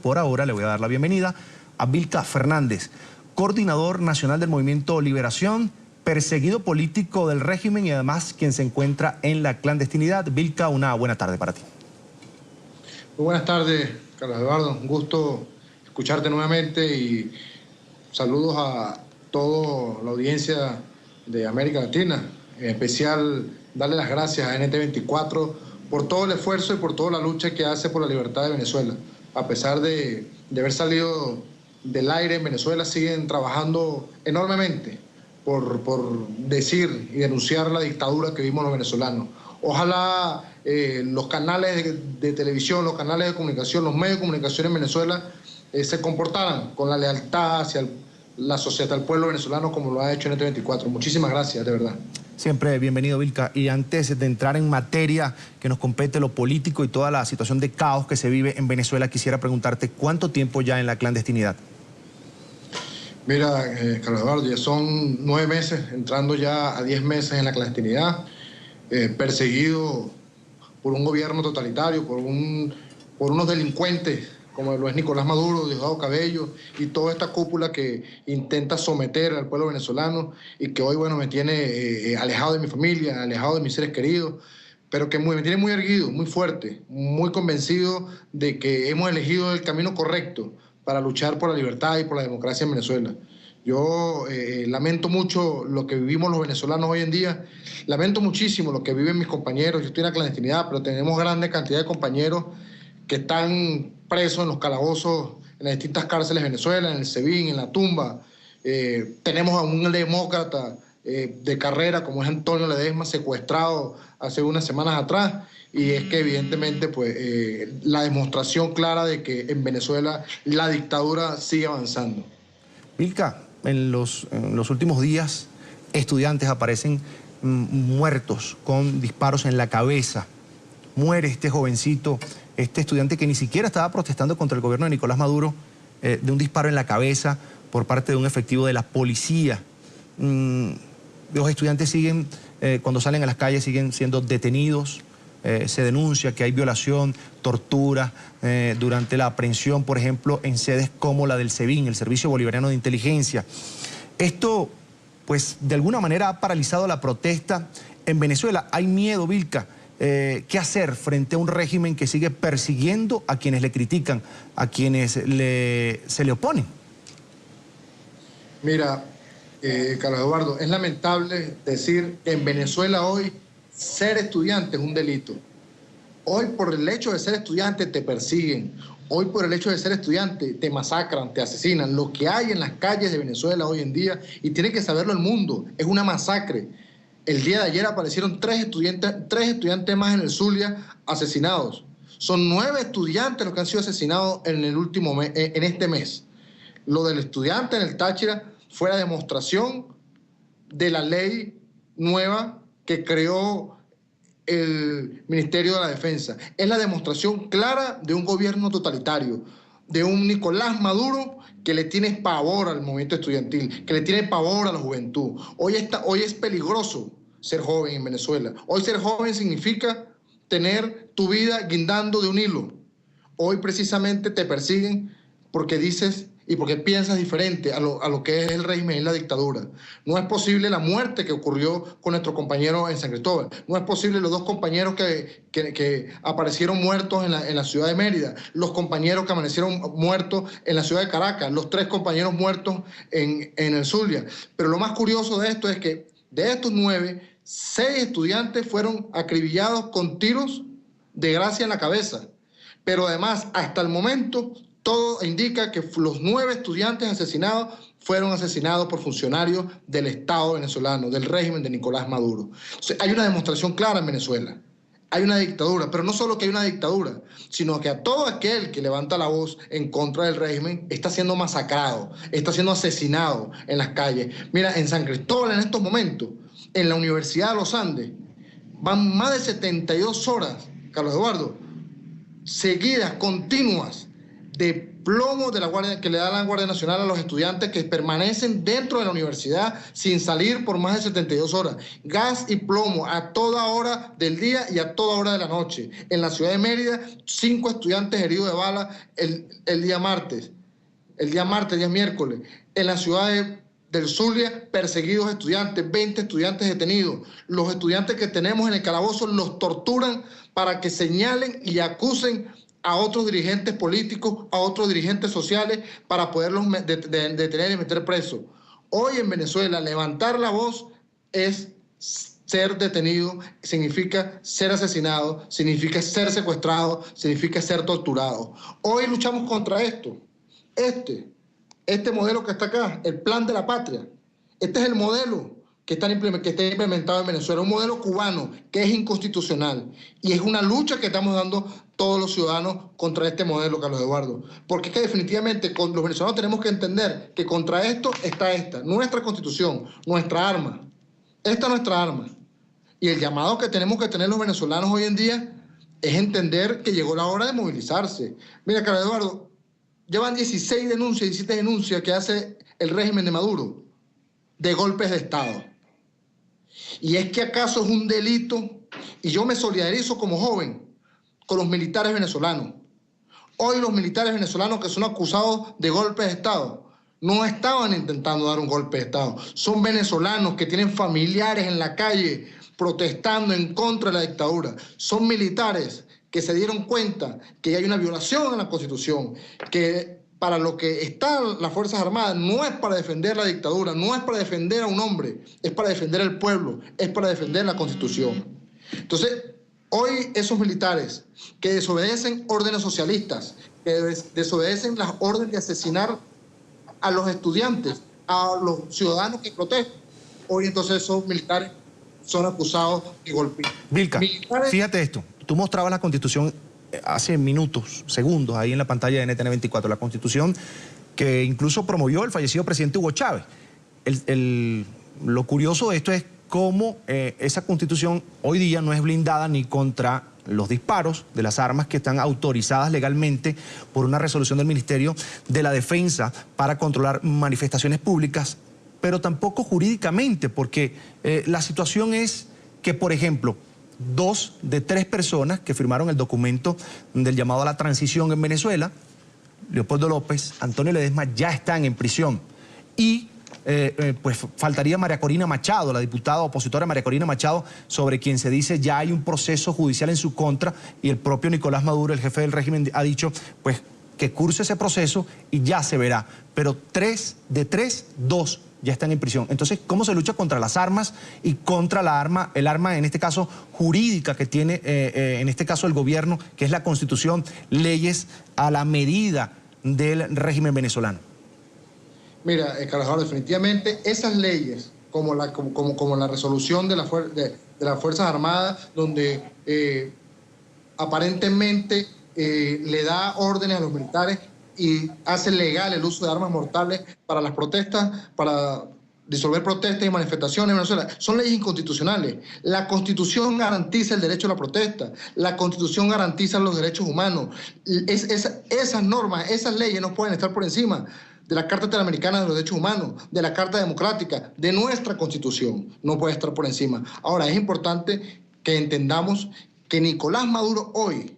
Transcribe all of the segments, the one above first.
Por ahora le voy a dar la bienvenida a Vilca Fernández, coordinador nacional del Movimiento Liberación, perseguido político del régimen y además quien se encuentra en la clandestinidad. Vilca, una buena tarde para ti. Muy buenas tardes, Carlos Eduardo. Un gusto escucharte nuevamente y saludos a toda la audiencia de América Latina. En especial, darle las gracias a NT24 por todo el esfuerzo y por toda la lucha que hace por la libertad de Venezuela. A pesar de haber salido del aire en Venezuela, siguen trabajando enormemente por decir y denunciar la dictadura que vimos los venezolanos. Ojalá los canales de televisión, los canales de comunicación, los medios de comunicación en Venezuela se comportaran con la lealtad hacia la sociedad, al pueblo venezolano, como lo ha hecho NT24. Muchísimas gracias, de verdad. Siempre bienvenido, Vilca. Y antes de entrar en materia que nos compete lo político y toda la situación de caos que se vive en Venezuela, quisiera preguntarte, ¿cuánto tiempo ya en la clandestinidad? Mira, Carlos Eduardo, ya son 9 meses, entrando ya a 10 meses en la clandestinidad, perseguido por un gobierno totalitario, por unos delincuentes como lo es Nicolás Maduro, Diosdado Cabello y toda esta cúpula que intenta someter al pueblo venezolano y que hoy, bueno, me tiene alejado de mi familia, alejado de mis seres queridos, pero que me tiene muy erguido, muy fuerte, muy convencido de que hemos elegido el camino correcto para luchar por la libertad y por la democracia en Venezuela. Yo lamento mucho lo que vivimos los venezolanos hoy en día, lamento muchísimo lo que viven mis compañeros. Yo estoy en la clandestinidad, pero tenemos grande cantidad de compañeros que están presos en los calabozos, en las distintas cárceles de Venezuela, en el SEBIN, en la tumba. Tenemos a un demócrata de carrera como es Antonio Ledesma, secuestrado hace unas semanas atrás, y es que evidentemente pues, la demostración clara de que en Venezuela la dictadura sigue avanzando. Vilca, en los últimos días estudiantes aparecen muertos con disparos en la cabeza. Muere este jovencito, este estudiante que ni siquiera estaba protestando contra el gobierno de Nicolás Maduro, de un disparo en la cabeza por parte de un efectivo de la policía. Los estudiantes siguen, cuando salen a las calles, siguen siendo detenidos. Se denuncia que hay violación, tortura durante la aprehensión, por ejemplo, en sedes como la del SEBIN, el Servicio Bolivariano de Inteligencia. Esto, pues, de alguna manera ha paralizado la protesta en Venezuela. Hay miedo, Vilca. ¿Qué hacer frente a un régimen que sigue persiguiendo a quienes le critican, a quienes se le oponen? Mira, Carlos Eduardo, es lamentable decir que en Venezuela hoy ser estudiante es un delito. Hoy por el hecho de ser estudiante te persiguen. Hoy por el hecho de ser estudiante te masacran, te asesinan. Lo que hay en las calles de Venezuela hoy en día, y tiene que saberlo el mundo, es una masacre. El día de ayer aparecieron tres estudiantes más en el Zulia asesinados. Son 9 estudiantes los que han sido asesinados en este mes. Lo del estudiante en el Táchira fue la demostración de la ley nueva que creó el Ministerio de la Defensa. Es la demostración clara de un gobierno totalitario, de un Nicolás Maduro que le tiene pavor al movimiento estudiantil, que le tiene pavor a la juventud. Hoy es peligroso ser joven en Venezuela. Hoy ser joven significa tener tu vida guindando de un hilo. Hoy precisamente te persiguen porque dices y porque piensas diferente a lo que es el régimen y la dictadura. No es posible la muerte que ocurrió con nuestro compañero en San Cristóbal. No es posible los 2 compañeros que aparecieron muertos en la ciudad de Mérida, los compañeros que amanecieron muertos en la ciudad de Caracas, los 3 compañeros muertos en el Zulia. Pero lo más curioso de esto es que de estos 9, 6 estudiantes fueron acribillados con tiros de gracia en la cabeza. Pero además, hasta el momento, todo indica que los 9 estudiantes asesinados fueron asesinados por funcionarios del Estado venezolano, del régimen de Nicolás Maduro. O sea, hay una demostración clara en Venezuela. Hay una dictadura, pero no solo que hay una dictadura, sino que a todo aquel que levanta la voz en contra del régimen está siendo masacrado, está siendo asesinado en las calles. Mira, en San Cristóbal en estos momentos, en la Universidad de los Andes, van más de 72 horas, Carlos Eduardo, seguidas, continuas, de plomo de la Guardia, que le da la Guardia Nacional a los estudiantes que permanecen dentro de la universidad sin salir por más de 72 horas. Gas y plomo a toda hora del día y a toda hora de la noche. En la ciudad de Mérida, 5 estudiantes heridos de bala el día martes. El día miércoles. En la ciudad del Zulia, perseguidos estudiantes, 20 estudiantes detenidos. Los estudiantes que tenemos en el calabozo los torturan para que señalen y acusen a otros dirigentes políticos, a otros dirigentes sociales, para poderlos detener y meter presos. Hoy en Venezuela, levantar la voz es ser detenido, significa ser asesinado, significa ser secuestrado, significa ser torturado. Hoy luchamos contra esto. Este modelo que está acá, el plan de la patria, este es el modelo que está implementado en Venezuela, un modelo cubano que es inconstitucional, y es una lucha que estamos dando todos los ciudadanos contra este modelo, Carlos Eduardo, porque es que definitivamente con los venezolanos tenemos que entender que contra esto está nuestra Constitución, nuestra arma, esta es nuestra arma, y el llamado que tenemos que tener los venezolanos hoy en día es entender que llegó la hora de movilizarse. Mira, Carlos Eduardo, llevan 17 denuncias que hace el régimen de Maduro de golpes de Estado. Y es que acaso es un delito, y yo me solidarizo como joven con los militares venezolanos. Hoy los militares venezolanos que son acusados de golpes de Estado no estaban intentando dar un golpe de Estado. Son venezolanos que tienen familiares en la calle protestando en contra de la dictadura. Son militares que se dieron cuenta que hay una violación a la Constitución, que para lo que están las Fuerzas Armadas no es para defender la dictadura, no es para defender a un hombre, es para defender al pueblo, es para defender la Constitución. Entonces, hoy esos militares que desobedecen órdenes socialistas, que desobedecen las órdenes de asesinar a los estudiantes, a los ciudadanos que protestan, hoy entonces esos militares son acusados de golpismo. Vilca, fíjate esto. Tú mostrabas la Constitución hace minutos, segundos, ahí en la pantalla de NTN24, la Constitución que incluso promovió el fallecido presidente Hugo Chávez. Lo curioso de esto es cómo esa Constitución hoy día no es blindada ni contra los disparos de las armas que están autorizadas legalmente por una resolución del Ministerio de la Defensa para controlar manifestaciones públicas, pero tampoco jurídicamente, porque la situación es que, por ejemplo, 2 de 3 personas que firmaron el documento del llamado a la transición en Venezuela, Leopoldo López, Antonio Ledesma, ya están en prisión. Y pues faltaría María Corina Machado, la diputada opositora María Corina Machado, sobre quien se dice ya hay un proceso judicial en su contra, y el propio Nicolás Maduro, el jefe del régimen, ha dicho pues que curse ese proceso y ya se verá. Pero 3 de 3, 2 ya están en prisión. Entonces, ¿cómo se lucha contra las armas y contra el arma, en este caso, jurídica que tiene, en este caso, el gobierno, que es la Constitución, leyes a la medida del régimen venezolano? Mira, Carlos, definitivamente esas leyes, como la resolución de las Fuerzas Armadas, donde aparentemente le da órdenes a los militares y hace legal el uso de armas mortales para las protestas, para disolver protestas y manifestaciones en Venezuela, son leyes inconstitucionales. La Constitución garantiza el derecho a la protesta, la Constitución garantiza los derechos humanos. Esas normas, esas leyes no pueden estar por encima de la Carta Interamericana de los Derechos Humanos, de la Carta Democrática, de nuestra Constitución, no puede estar por encima. Ahora, es importante que entendamos que Nicolás Maduro hoy,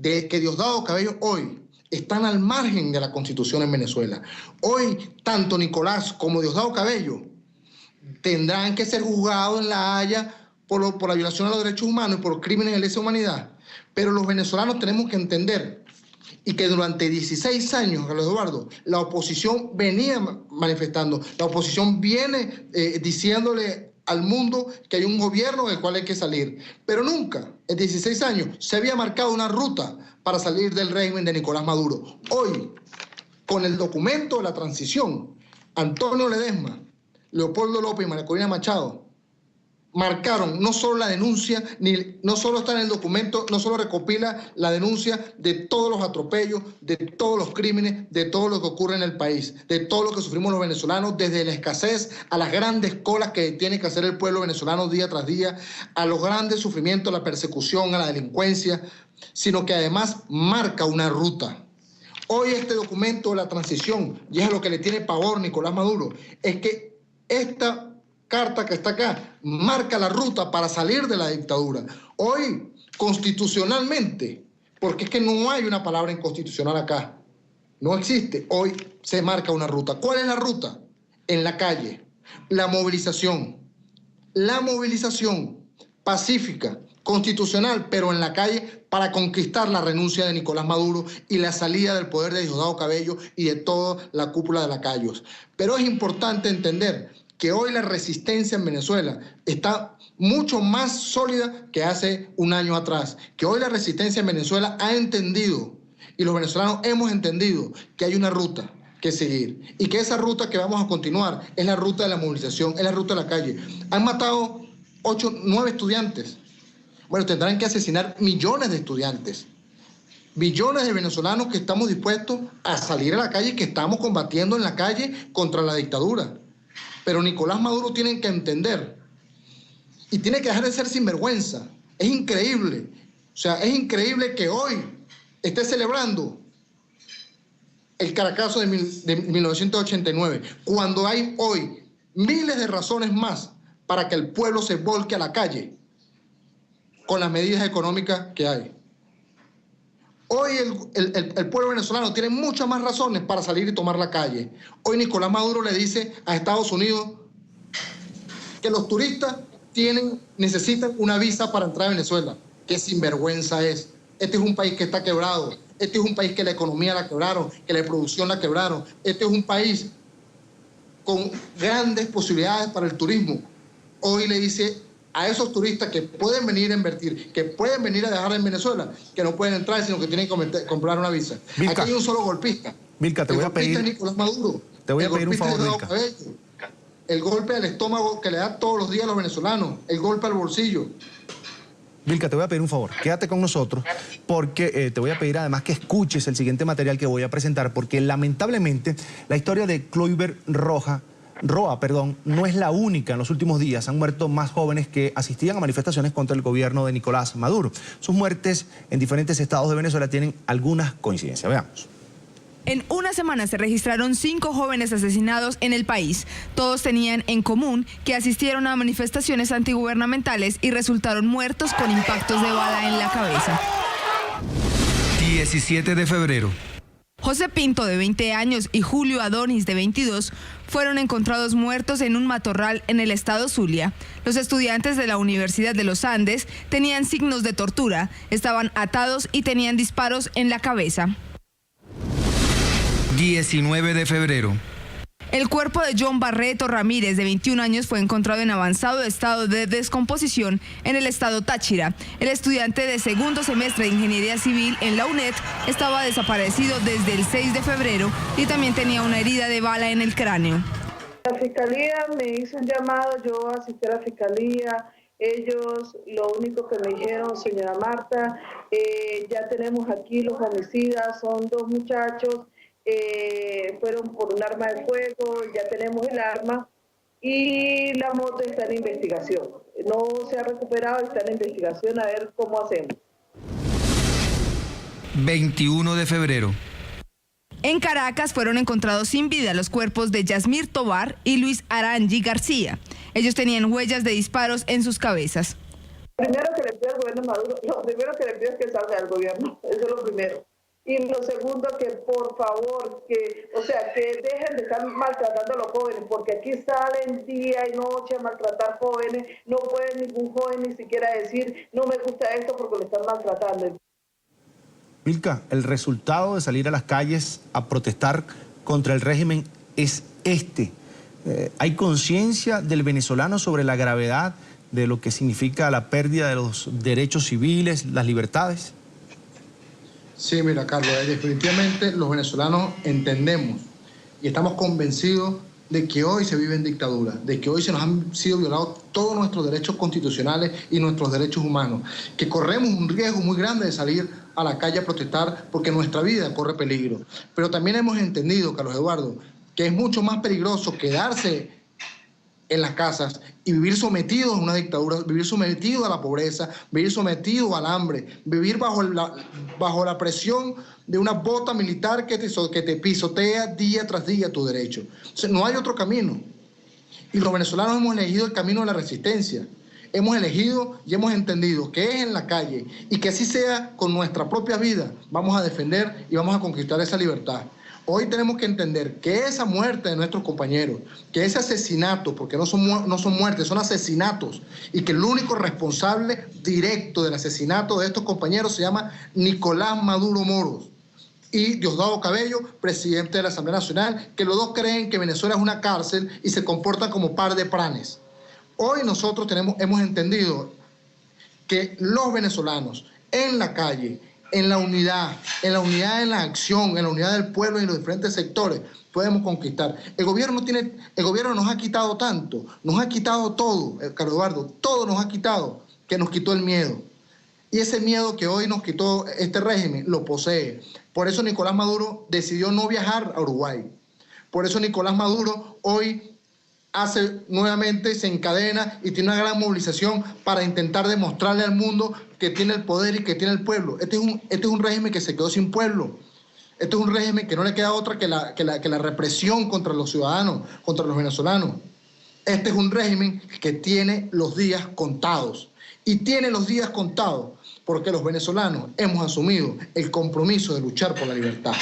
que Diosdado Cabello hoy, están al margen de la Constitución en Venezuela. Hoy, tanto Nicolás como Diosdado Cabello tendrán que ser juzgados en La Haya por la violación a los derechos humanos y por crímenes de lesa humanidad. Pero los venezolanos tenemos que entender y que durante 16 años, Carlos Eduardo, la oposición venía manifestando, la oposición viene diciéndole al mundo que hay un gobierno del cual hay que salir. Pero nunca, en 16 años, se había marcado una ruta para salir del régimen de Nicolás Maduro. Hoy, con el documento de la transición, Antonio Ledesma, Leopoldo López y María Corina Machado marcaron no solo la denuncia, no solo está en el documento, no solo recopila la denuncia de todos los atropellos, de todos los crímenes, de todo lo que ocurre en el país, de todo lo que sufrimos los venezolanos, desde la escasez a las grandes colas que tiene que hacer el pueblo venezolano día tras día, a los grandes sufrimientos, a la persecución, a la delincuencia, sino que además marca una ruta. Hoy este documento de la transición, y es lo que le tiene pavor Nicolás Maduro, es que esta carta que está acá marca la ruta para salir de la dictadura. Hoy, constitucionalmente, porque es que no hay una palabra inconstitucional acá, no existe, hoy se marca una ruta. ¿Cuál es la ruta? En la calle, la movilización pacífica, constitucional, pero en la calle para conquistar la renuncia de Nicolás Maduro y la salida del poder de Diosdado Cabello y de toda la cúpula de lacayos. Pero es importante entender que hoy la resistencia en Venezuela está mucho más sólida que hace un año atrás, que hoy la resistencia en Venezuela ha entendido, y los venezolanos hemos entendido, que hay una ruta que seguir, y que esa ruta que vamos a continuar es la ruta de la movilización, es la ruta de la calle. Han matado 9 estudiantes. Bueno, tendrán que asesinar millones de estudiantes, billones de venezolanos que estamos dispuestos a salir a la calle y que estamos combatiendo en la calle contra la dictadura. Pero Nicolás Maduro tiene que entender y tiene que dejar de ser sinvergüenza. Es increíble. O sea, es increíble que hoy esté celebrando el Caracazo de 1989, cuando hay hoy miles de razones más para que el pueblo se volque a la calle con las medidas económicas que hay. Hoy el pueblo venezolano tiene muchas más razones para salir y tomar la calle. Hoy Nicolás Maduro le dice a Estados Unidos que los turistas necesitan una visa para entrar a Venezuela. Qué sinvergüenza es. Este es un país que está quebrado. Este es un país que la economía la quebraron, que la producción la quebraron. Este es un país con grandes posibilidades para el turismo. Hoy le dice a esos turistas que pueden venir a invertir, que pueden venir a dejar en Venezuela, que no pueden entrar, sino que tienen que comprar una visa. Vilca, aquí hay un solo golpista. Vilca, te voy a pedir... Nicolás Maduro. Te voy a pedir un favor, Vilca. El golpe al estómago que le da todos los días a los venezolanos, el golpe al bolsillo. Vilca, te voy a pedir un favor, quédate con nosotros, porque te voy a pedir además que escuches el siguiente material que voy a presentar, porque lamentablemente la historia de Cloiber Roa, no es la única. En los últimos días han muerto más jóvenes que asistían a manifestaciones contra el gobierno de Nicolás Maduro. Sus muertes en diferentes estados de Venezuela tienen algunas coincidencias. Veamos. En una semana se registraron 5 jóvenes asesinados en el país. Todos tenían en común que asistieron a manifestaciones antigubernamentales y resultaron muertos con impactos de bala en la cabeza. 17 de febrero. José Pinto, de 20 años, y Julio Adonis, de 22, fueron encontrados muertos en un matorral en el estado Zulia. Los estudiantes de la Universidad de los Andes tenían signos de tortura, estaban atados y tenían disparos en la cabeza. 19 de febrero. El cuerpo de John Barreto Ramírez, de 21 años, fue encontrado en avanzado estado de descomposición en el estado Táchira. El estudiante de segundo semestre de Ingeniería Civil en la UNED estaba desaparecido desde el 6 de febrero y también tenía una herida de bala en el cráneo. La fiscalía me hizo un llamado, yo asistí a la fiscalía. Ellos lo único que me dijeron, señora Marta, ya tenemos aquí los homicidas, son 2 muchachos. Fueron por un arma de fuego, ya tenemos el arma y la moto está en investigación. No se ha recuperado, está en investigación, a ver cómo hacemos. 21 de febrero. En Caracas fueron encontrados sin vida los cuerpos de Yasmir Tobar y Luis Arangi García. Ellos tenían huellas de disparos en sus cabezas. Primero que le pido al gobierno Maduro, lo primero que le pido es que salga del gobierno, eso es lo primero. Y lo segundo, que por favor, que dejen de estar maltratando a los jóvenes, porque aquí salen día y noche a maltratar jóvenes, no puede ningún joven ni siquiera decir, no me gusta esto porque lo están maltratando. Vilca, el resultado de salir a las calles a protestar contra el régimen es este. ¿Hay conciencia del venezolano sobre la gravedad de lo que significa la pérdida de los derechos civiles, las libertades? Sí, mira, Carlos, definitivamente los venezolanos entendemos y estamos convencidos de que hoy se vive en dictadura, de que hoy se nos han sido violados todos nuestros derechos constitucionales y nuestros derechos humanos, que corremos un riesgo muy grande de salir a la calle a protestar porque nuestra vida corre peligro. Pero también hemos entendido, Carlos Eduardo, que es mucho más peligroso quedarse en las casas y vivir sometidos a una dictadura, vivir sometidos a la pobreza, vivir sometidos al hambre, vivir bajo la presión de una bota militar que te pisotea día tras día tu derecho. O sea, no hay otro camino. Y los venezolanos hemos elegido el camino de la resistencia. Hemos elegido y hemos entendido que es en la calle y que así sea con nuestra propia vida, vamos a defender y vamos a conquistar esa libertad. Hoy tenemos que entender que esa muerte de nuestros compañeros, que ese asesinato, porque no son muertes, son asesinatos, y que el único responsable directo del asesinato de estos compañeros se llama Nicolás Maduro Moros y Diosdado Cabello, presidente de la Asamblea Nacional, que los dos creen que Venezuela es una cárcel y se comportan como par de pranes. Hoy nosotros hemos entendido que los venezolanos en la calle, en la unidad en la acción, en la unidad del pueblo y en los diferentes sectores, podemos conquistar. El gobierno nos ha quitado tanto, nos ha quitado todo, Carlos Eduardo, todo nos ha quitado, que nos quitó el miedo. Y ese miedo que hoy nos quitó este régimen, lo posee. Por eso Nicolás Maduro decidió no viajar a Uruguay. Por eso Nicolás Maduro hoy se encadena y tiene una gran movilización para intentar demostrarle al mundo que tiene el poder y que tiene el pueblo. Este es un régimen que se quedó sin pueblo. Este es un régimen que no le queda otra que la represión contra los ciudadanos, contra los venezolanos. Este es un régimen que tiene los días contados. Y tiene los días contados porque los venezolanos hemos asumido el compromiso de luchar por la libertad.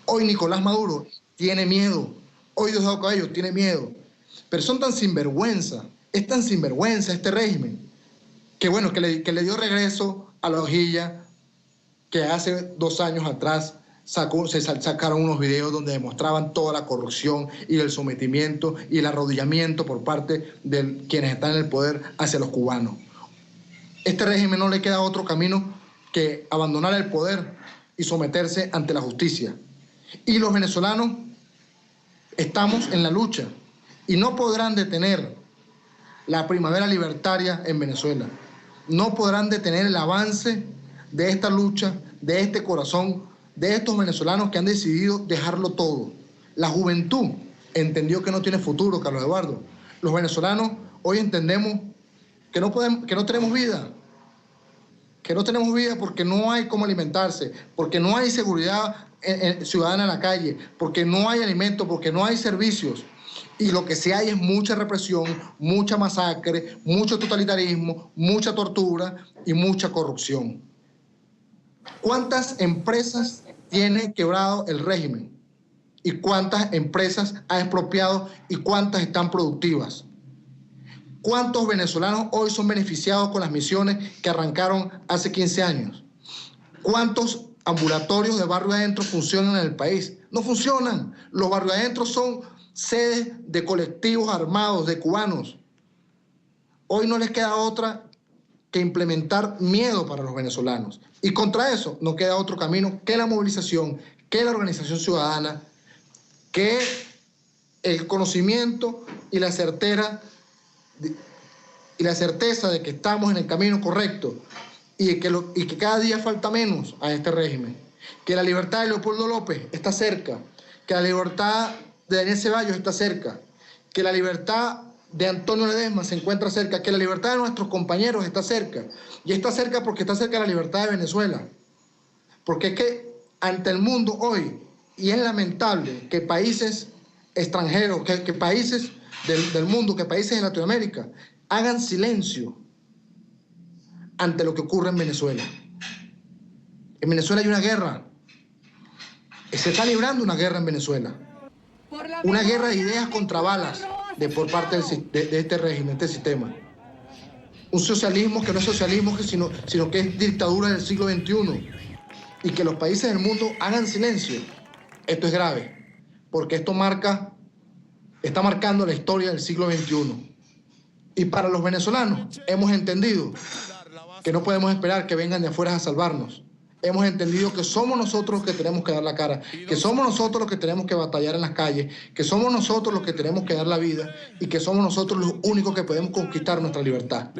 Hoy Nicolás Maduro tiene miedo. Hoy Diosdado Cabello tiene miedo. Pero son tan sinvergüenza, es tan sinvergüenza este régimen, que bueno, que le dio regreso a la hojilla que hace 2 años atrás sacaron unos videos donde demostraban toda la corrupción y el sometimiento y el arrodillamiento por parte de quienes están en el poder hacia los cubanos. Este régimen no le queda otro camino que abandonar el poder y someterse ante la justicia. Y los venezolanos estamos en la lucha. Y no podrán detener la primavera libertaria en Venezuela. No podrán detener el avance de esta lucha, de este corazón, de estos venezolanos que han decidido dejarlo todo. La juventud entendió que no tiene futuro, Carlos Eduardo. Los venezolanos hoy entendemos que no tenemos vida. Que no tenemos vida porque no hay cómo alimentarse, porque no hay seguridad ciudadana en la calle, porque no hay alimento, porque no hay servicios. Y lo que sí hay es mucha represión, mucha masacre, mucho totalitarismo, mucha tortura y mucha corrupción. ¿Cuántas empresas tiene quebrado el régimen? ¿Y cuántas empresas ha expropiado y cuántas están productivas? ¿Cuántos venezolanos hoy son beneficiados con las misiones que arrancaron hace 15 años? ¿Cuántos ambulatorios de barrio adentro funcionan en el país? No funcionan. Los barrios adentro son sedes de colectivos armados de cubanos. Hoy no les queda otra que implementar miedo para los venezolanos. Y contra eso no queda otro camino que la movilización, que la organización ciudadana, que el conocimiento y la certeza de que estamos en el camino correcto y que cada día falta menos a este régimen. Que la libertad de Leopoldo López está cerca, que la libertad de Daniel Ceballos está cerca, que la libertad de Antonio Ledesma se encuentra cerca, que la libertad de nuestros compañeros está cerca. Y está cerca porque está cerca la libertad de Venezuela. Porque es que ante el mundo hoy, y es lamentable que países extranjeros, que países del mundo, que países de Latinoamérica, hagan silencio ante lo que ocurre en Venezuela. En Venezuela hay una guerra. Se está librando una guerra en Venezuela. Una guerra de ideas contra balas por parte de este régimen, este sistema. Un socialismo que no es socialismo, sino que es dictadura del siglo XXI. Y que los países del mundo hagan silencio. Esto es grave, porque está marcando la historia del siglo XXI. Y para los venezolanos hemos entendido que no podemos esperar que vengan de afuera a salvarnos. Hemos entendido que somos nosotros los que tenemos que dar la cara, que somos nosotros los que tenemos que batallar en las calles, que somos nosotros los que tenemos que dar la vida y que somos nosotros los únicos que podemos conquistar nuestra libertad.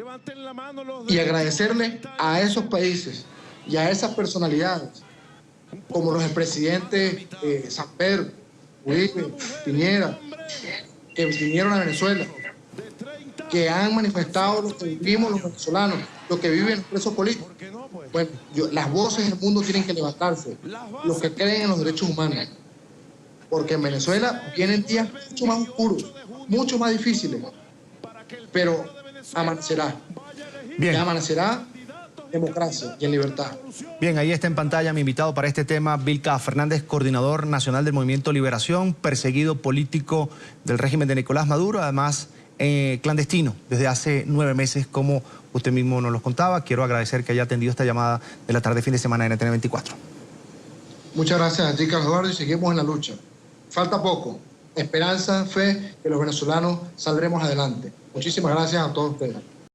Y agradecerle a esos países y a esas personalidades, como los expresidentes Samper, Uribe, Piñera, que vinieron a Venezuela, que han manifestado lo que vivimos los venezolanos, lo que viven los presos políticos. Bueno, las voces del mundo tienen que levantarse, los que creen en los derechos humanos, porque en Venezuela vienen días mucho más oscuros, mucho más difíciles, pero amanecerá. Bien. Y amanecerá democracia y en libertad. Bien, ahí está en pantalla mi invitado para este tema, Vilca Fernández, coordinador nacional del Movimiento Liberación, perseguido político del régimen de Nicolás Maduro, además clandestino desde hace 9 meses, como usted mismo nos lo contaba. Quiero agradecer que haya atendido esta llamada de la tarde fin de semana en NTN 24. Muchas gracias a ti, Carlos Eduardo, y seguimos en la lucha. Falta poco. Esperanza, fe, que los venezolanos saldremos adelante. Muchísimas gracias a todos ustedes.